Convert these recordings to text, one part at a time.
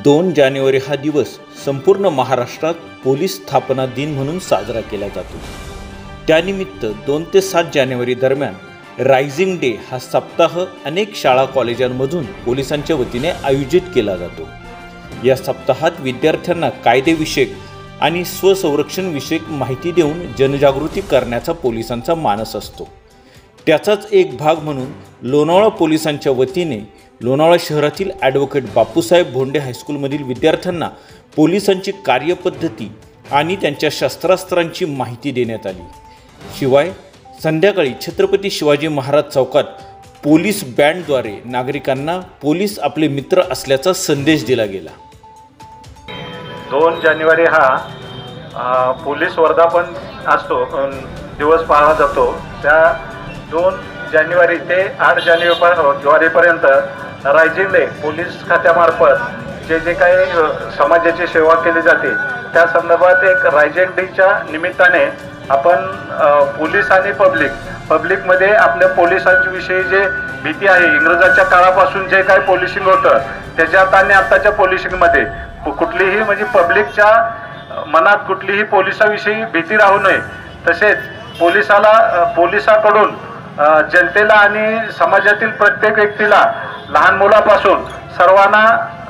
2 जानेवारी हा दिवस संपूर्ण महाराष्ट्रात पोलीस स्थापना दिन म्हणून साजरा केला जातो। त्यानिमित्त 2 ते 7 जानेवारी दरम्यान रायझिंग डे हा सप्ताह अनेक शाळा कॉलेजांमधून पोलिसांच्या वतीने आयोजित केला जातो। या सप्ताहात विद्यार्थ्यांना कायदेविषयक आणि स्वसंरक्षण विषयक माहिती देऊन जनजागृती करण्याचा पोलिसांचा मानस असतो। त्याचाच एक भाग म्हणून लोणावळा पोलिसांच्या वतीने लोणावळा शहरातील ॲडव्होकेट बापूसाहेब भोंडे हायस्कूलमधील विद्यार्थ्यांना पोलिसांची कार्यपद्धती आणि त्यांच्या शस्त्रास्त्रांची माहिती देण्यात आली। शिवाय संध्याकाळी छत्रपती शिवाजी महाराज चौकात पोलीस बँडद्वारे नागरिकांना पोलीस आपले मित्र असल्याचा संदेश दिला गेला। 2 जानेवारी हा पोलीस वर्धापन असतो दिवस पाळला जातो। त्या 2 जानेवारी ते 8 जानेवारीपर्यंत रायझिंग डे पोलीस खात्यामार्फत जे काही समाजाची सेवा केली जाते त्या संदर्भात एक रायझिंग डेच्या निमित्ताने आपण पोलीस आणि पब्लिकमध्ये आपल्या पोलिसांच्या विषयी जे भीती आहे, इंग्रजाच्या काळापासून जे काही पोलिसिंग होतं त्याच्यात आणि आत्ताच्या पोलिसिंगमध्ये कुठलीही म्हणजे पब्लिकच्या मनात कुठलीही पोलिसाविषयी भीती राहू नये, तसेच पोलिसाकडून जनतेला आणि समाजातील प्रत्येक व्यक्तीला लहान मुलापासून सर्वांना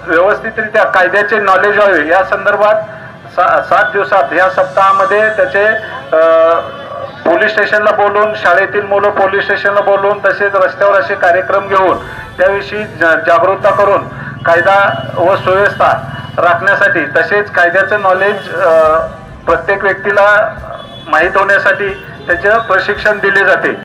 व्यवस्थितरित्या कायद्याचे नॉलेज व्हावे या संदर्भात 7 दिवसात या सप्ताहामध्ये त्याचे पोलीस स्टेशनला बोलून, शाळेतील मुलं पोलीस स्टेशनला बोलून, तसेच रस्त्यावर असे कार्यक्रम घेऊन त्याविषयी जागरूकता करून कायदा व सुव्यवस्था राखण्यासाठी, तसेच कायद्याचं नॉलेज प्रत्येक व्यक्तीला माहीत होण्यासाठी त्याचे प्रशिक्षण दिले जाते।